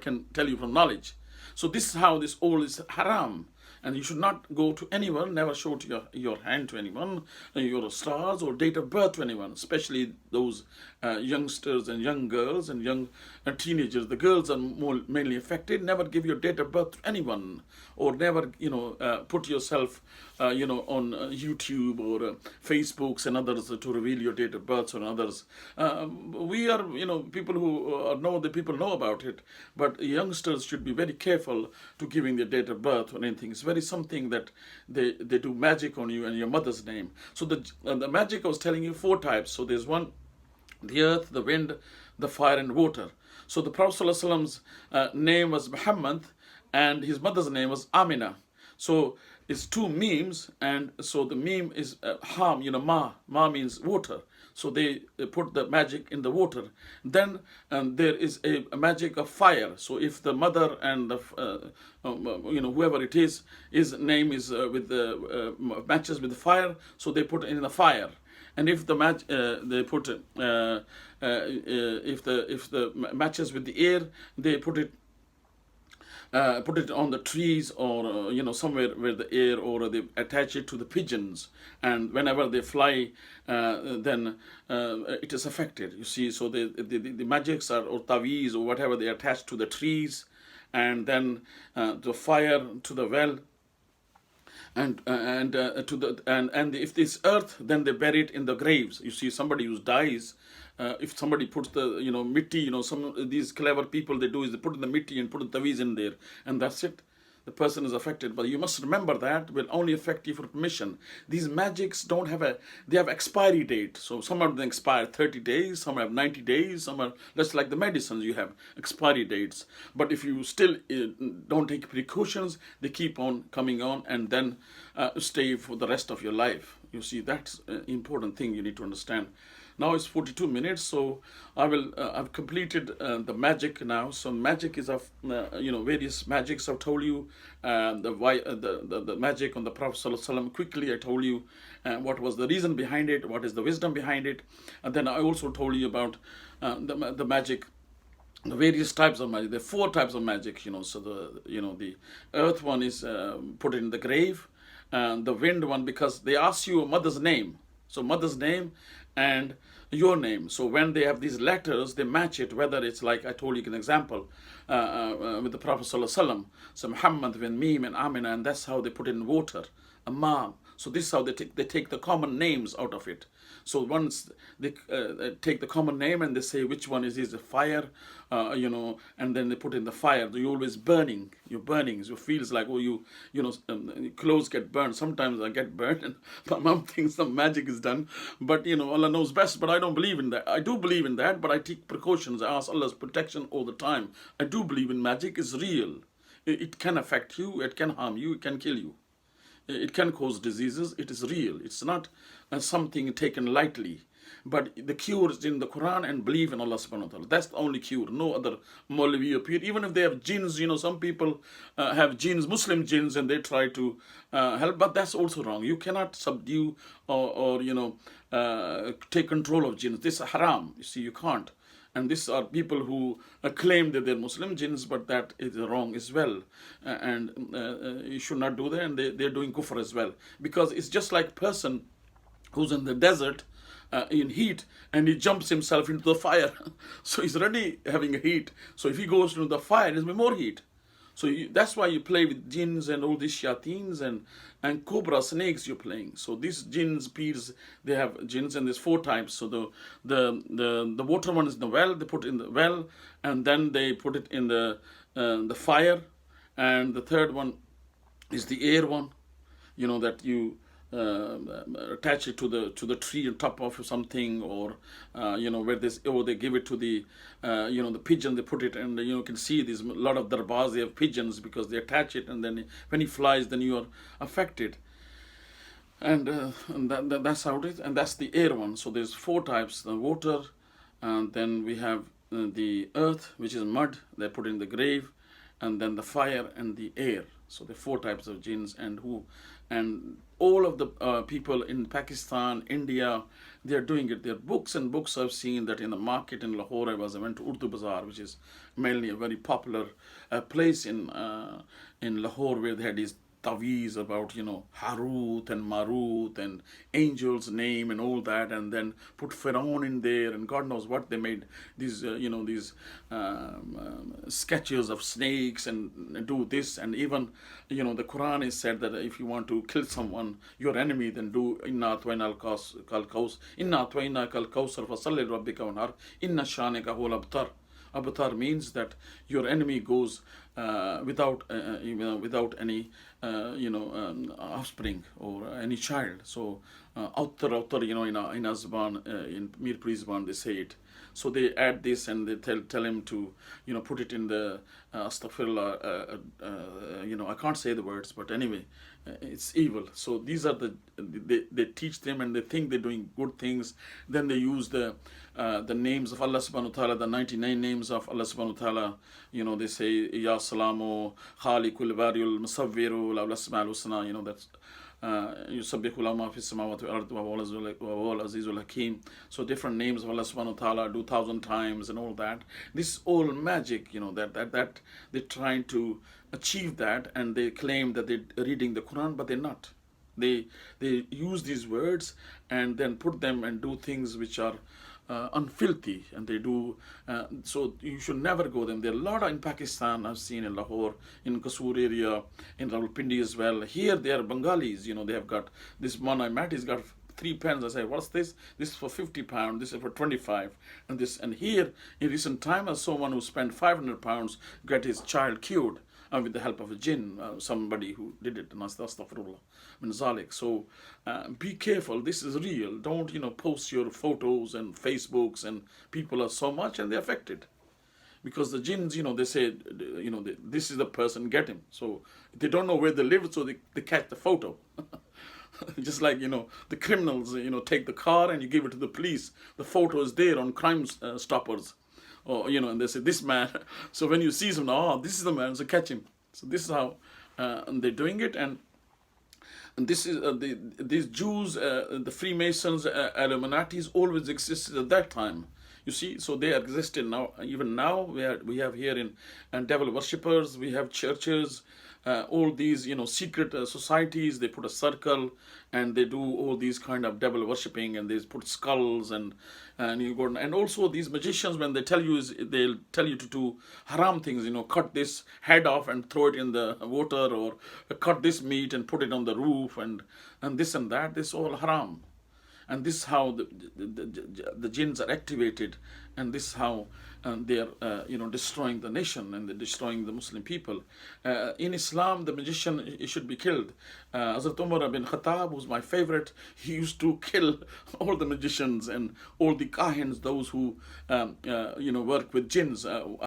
can tell you from knowledge. So this is how this all is haram. And you should not go to anyone, never show to your hand to anyone, your stars or date of birth to anyone, especially those youngsters and young girls and young teenagers. The girls are more mainly affected. Never give your date of birth to anyone, or never, put yourself, on YouTube or Facebooks and others to reveal your date of birth on others. We are, people who know the people know about it, but youngsters should be very careful to giving their date of birth or anything. It's very something that they do magic on you and your mother's name. So the magic I was telling you, 4 types. So there's one: the earth, the wind, the fire, and water. So the Prophet ﷺ's name was Muhammad, and his mother's name was Amina. So it's two memes, and so the meme is ham, ma means water. So they put the magic in the water. Then there is a magic of fire. So if the mother and the whoever it is, his name is with the matches with the fire, so they put it in the fire. And if the they put if the matches with the air, they put it on the trees, or somewhere where the air, or they attach it to the pigeons, and whenever they fly, then it is affected, you see. So the magics are, or taweez or whatever, they attach to the trees, and then the fire to the well, and to the and if this earth, then they bury it in the graves. You see, somebody who dies, if somebody puts the mitti, some of these clever people, they do is they put in the mitti and put the taweez in there, and that's it. The person is affected. But you must remember that will only affect you for permission. These magics don't have they have expiry date. So some of them expire 30 days, some have 90 days, some are just like the medicines, you have expiry dates. But if you still don't take precautions, they keep on coming on, and then stay for the rest of your life. You see, that's an important thing you need to understand. Now it's 42 minutes, so I've completed the magic now. So magic is of various magics. I've told you the magic on the Prophet ﷺ. Quickly I told you what was the reason behind it, what is the wisdom behind it, and then I also told you about the magic, the various types of magic. There are 4 types of magic. So the earth one is put in the grave, and the wind one, because they ask you a mother's name. So mother's name and your name. So when they have these letters, they match it, whether it's like I told you an example with the Prophet ﷺ. So Muhammad with Meme and Amina, and that's how they put it in water. Imam. So this is how they take the common names out of it. So once they take the common name and they say which one is a fire, and then they put in the fire. You're always burning. You're burning. So it feels like, clothes get burned. Sometimes I get burned, and my mom thinks some magic is done. But Allah knows best. But I don't believe in that. I do believe in that, but I take precautions. I ask Allah's protection all the time. I do believe in magic. It's real. It can affect you. It can harm you. It can kill you. It can cause diseases. It is real. It's not something taken lightly. But the cure is in the Quran, and believe in Allah subhanahu wa ta'ala. That's the only cure. No other Maulvi appear. Even if they have jinns, some people have jinns, Muslim jinns, and they try to help. But that's also wrong. You cannot subdue or take control of jinns. This is haram. You see, you can't. And these are people who claim that they're Muslim jinns, but that is wrong as well. And you should not do that, and they're doing kufr as well. Because it's just like a person who's in the desert in heat, and he jumps himself into the fire. So he's already having a heat. So if he goes into the fire, there's more heat. So that's why you play with jinns and all these shayateens and cobra snakes you're playing. So these jinns, peers, they have jinns, and there's 4 types. So the water one is in the well. They put it in the well, and then they put it in the fire. And the third one is the air one. That you attach it to the tree on top of something, or where they give it to the the pigeon. They put it, and you can see there's a lot of darbars, they have pigeons, because they attach it, and then when he flies, then you are affected. And that's how it is. And that's the air one. So there's 4 types: the water, and then we have the earth, which is mud. They put in the grave, and then the fire and the air. So the four types of jinns, and all of the people in Pakistan, India, they are doing it. There are books and books I've seen that in the market in Lahore. I went to Urdu Bazaar, which is mainly a very popular place in Lahore, where they had these taweez about Haroot and Maroot and angel's name and all that, and then put Pharaoh in there, and God knows what they made these these sketches of snakes and do this, and even the Quran is said that if you want to kill someone, your enemy, then do inna atwayna kal kaus inna atwayna kal kausar fasalli rabbika wanhar inna shanaka huwal abtar. Avatar means that your enemy goes without any offspring or any child. So outer in Azban, in Mir Pri Zban they say it. So they add this and they tell him to put it in the astaghfirullah. I can't say the words, but anyway, it's evil. So these are they teach them, and they think they're doing good things. Then they use the names of Allah subhanahu wa ta'ala, the 99 names of Allah subhanahu wa ta'ala. They say Ya Salamu, Khaliqul Bariul Musawwiru, La Asmaul Husna. That's يسبح له ما في السماوات والأرض وهو العزيز الحكيم. So different names of Allah subhanahu wa ta'ala, do 1,000 times and all that. This is all magic, that they're trying to achieve that, and they claim that they're reading the Quran, but they're not. They use these words and then put them and do things which are unfilthy, and they do so you should never go them. There are a lot in Pakistan. I've seen in Lahore, in Kasur area, in Rawalpindi as well. Here they are Bengalis. They have got this one I met. He's got 3 pens. I say, what's this? This is for £50. This is for 25. And here in recent time, I saw one who spent £500 get his child cured. With the help of a jinn, somebody who did it. Astaghfirullah min zalik. So be careful. This is real. Don't post your photos and Facebooks, and people are so much and they're affected. Because the jinns, they say, this is the person, get him. So they don't know where they live, so they catch the photo. Just like, the criminals, take the car and you give it to the police. The photo is there on Crime Stoppers. Or, and they say, this man. So when you see someone, this is the man, so catch him. So this is how they're doing it. And this is these Jews, the Freemasons, Illuminatis always existed at that time. You see, so they existed now. Even now, we have here in devil worshippers, we have churches, all these secret societies. They put a circle and they do all these kind of devil worshipping, and they put skulls and you go, and also these magicians, when they tell you, they'll tell you to do haram things. Cut this head off and throw it in the water, or cut this meat and put it on the roof, and this and that. This is all haram. And this is how the jinns are activated, and this is how they are destroying the nation, and they're destroying the Muslim people. In Islam, the magician should be killed. Hazrat Umar bin Khattab, who's my favorite, he used to kill all the magicians and all the kahins, those who work with jinns.